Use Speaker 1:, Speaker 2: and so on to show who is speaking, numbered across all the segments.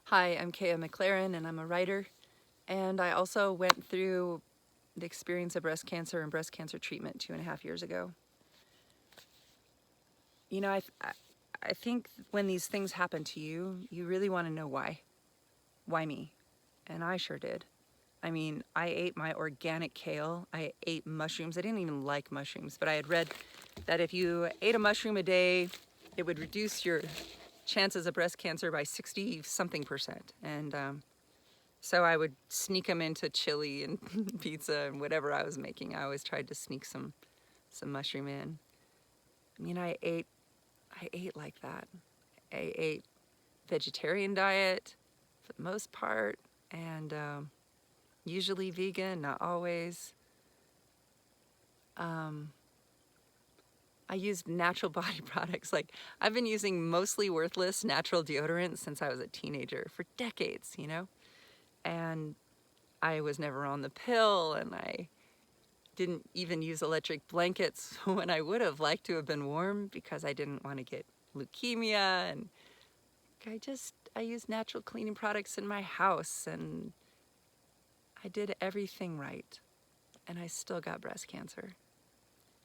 Speaker 1: Hi, I'm Kaya McLaren and I'm a writer, and I also went through the experience of breast cancer and breast cancer treatment 2.5 years ago. You know, I think when these things happen to you, you really want to know why. Why me? And I sure did. I mean, I ate my organic kale, I ate mushrooms. I didn't even like mushrooms, but I had read that if you ate a mushroom a day, it would reduce your chances of breast cancer by 60 something percent. And so I would sneak them into chili and pizza and whatever I was making. I always tried to sneak some mushroom in. I mean, I ate like that. I ate vegetarian diet for the most part, and usually vegan, not always. Um, I used natural body products. Like, I've been using mostly worthless natural deodorant since I was a teenager for decades, you know? And I was never on the pill, and I didn't even use electric blankets when I would have liked to have been warm because I didn't want to get leukemia. And I used natural cleaning products in my house, and I did everything right. And I still got breast cancer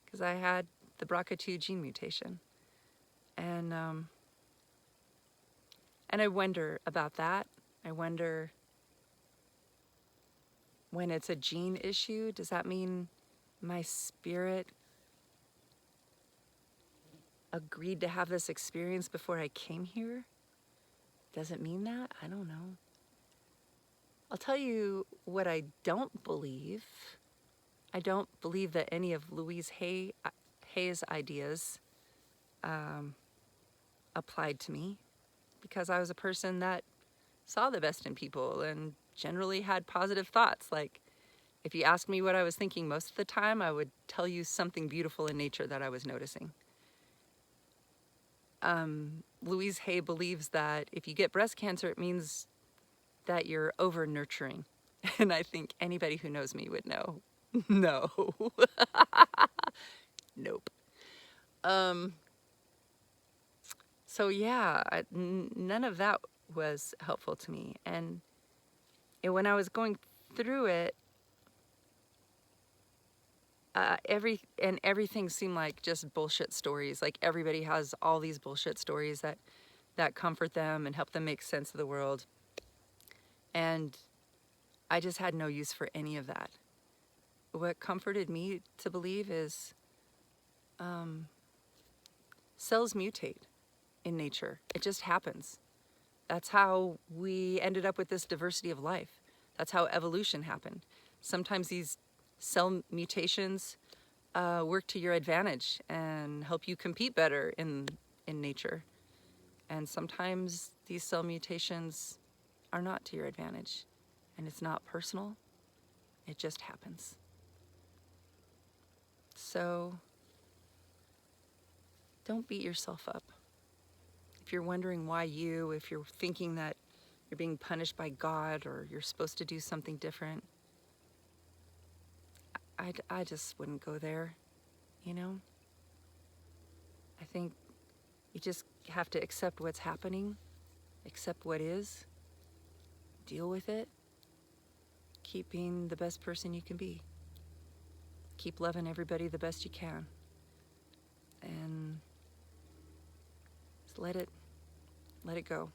Speaker 1: because I had the BRCA2 gene mutation. And I wonder about that. I wonder, when it's a gene issue, does that mean my spirit agreed to have this experience before I came here? Does it mean that? I don't know. I'll tell you what I don't believe. I don't believe that any of Hay's ideas um, applied to me, because I was a person that saw the best in people and generally had positive thoughts. Like, if you asked me what I was thinking most of the time, I would tell you something beautiful in nature that I was noticing. Louise Hay believes that if you get breast cancer, it means that you're over nurturing. And I think anybody who knows me would know. No. Nope. Um, so yeah, none of that was helpful to me. And when I was going through it, everything seemed like just bullshit stories. Like, everybody has all these bullshit stories that comfort them and help them make sense of the world. And I just had no use for any of that. What comforted me to believe is cells mutate in nature. It just happens. That's how we ended up with this diversity of life. That's how evolution happened. Sometimes these cell mutations work to your advantage and help you compete better in nature. And sometimes these cell mutations are not to your advantage. And it's not personal. It just happens. So don't beat yourself up. If you're wondering why you, if you're thinking that you're being punished by God or you're supposed to do something different, I just wouldn't go there, you know? I think you just have to accept what's happening, accept what is, deal with it, keep being the best person you can be. Keep loving everybody the best you can. And just let it go.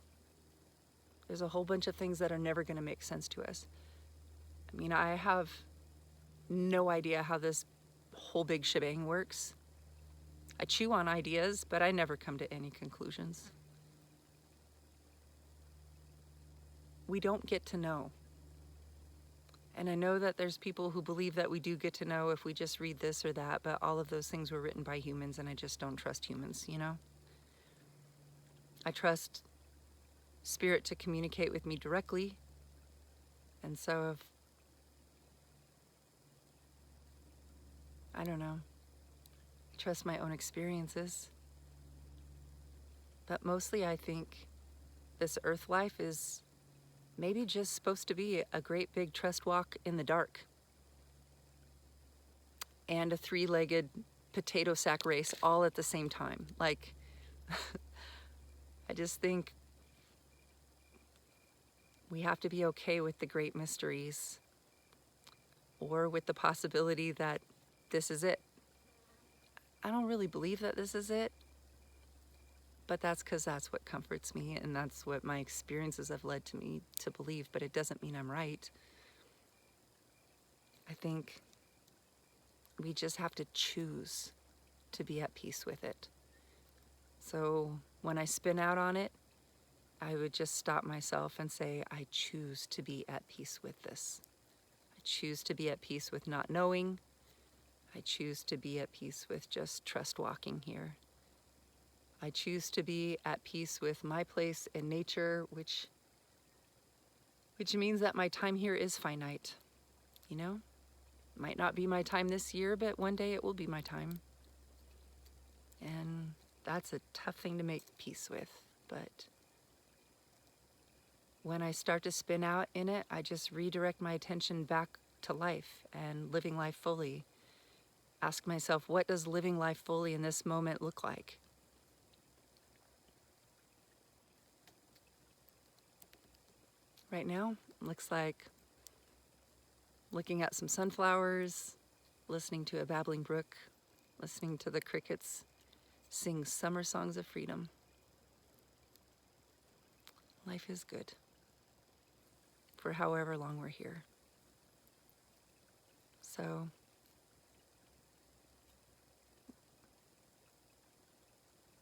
Speaker 1: There's a whole bunch of things that are never going to make sense to us. I mean, I have no idea how this whole big shebang works. I chew on ideas, but I never come to any conclusions. We don't get to know. And I know that there's people who believe that we do get to know if we just read this or that, but all of those things were written by humans, and I just don't trust humans, you know? I trust spirit to communicate with me directly. And so if, I don't know, I trust my own experiences. But mostly I think this earth life is maybe just supposed to be a great big trust walk in the dark. And a 3-legged potato sack race all at the same time. Like, I just think We have to be okay with the great mysteries, or with the possibility that this is it. I don't really believe that this is it, but that's because that's what comforts me, and that's what my experiences have led to me to believe, but it doesn't mean I'm right. I think we just have to choose to be at peace with it. So when I spin out on it, I would just stop myself and say, I choose to be at peace with this. I choose to be at peace with not knowing. I choose to be at peace with just trust walking here. I choose to be at peace with my place in nature, which means that my time here is finite. You know, might not be my time this year, but one day it will be my time. And that's a tough thing to make peace with. But when I start to spin out in it, I just redirect my attention back to life and living life fully. Ask myself, what does living life fully in this moment look like? Right now, it looks like looking at some sunflowers, listening to a babbling brook, listening to the crickets sing summer songs of freedom. Life is good for however long we're here. So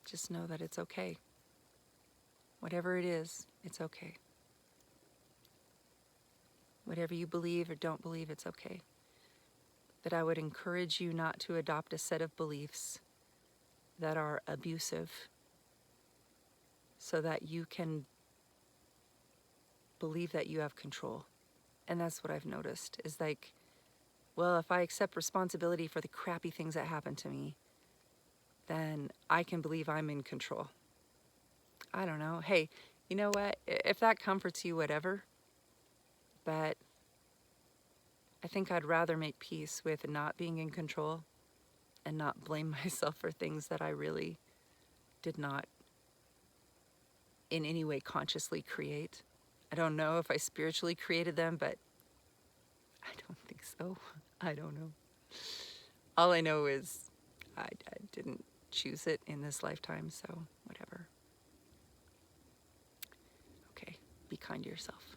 Speaker 1: just know that it's okay. Whatever it is, it's okay. Whatever you believe or don't believe, it's okay. But I would encourage you not to adopt a set of beliefs that are abusive so that you can believe that you have control. And that's what I've noticed is like, well, if I accept responsibility for the crappy things that happen to me, then I can believe I'm in control. I don't know. Hey, you know what? If that comforts you, whatever. But I think I'd rather make peace with not being in control and not blame myself for things that I really did not in any way consciously create. I don't know if I spiritually created them, but I don't think so. I don't know. All I know is I didn't choose it in this lifetime, so whatever. Okay, be kind to yourself.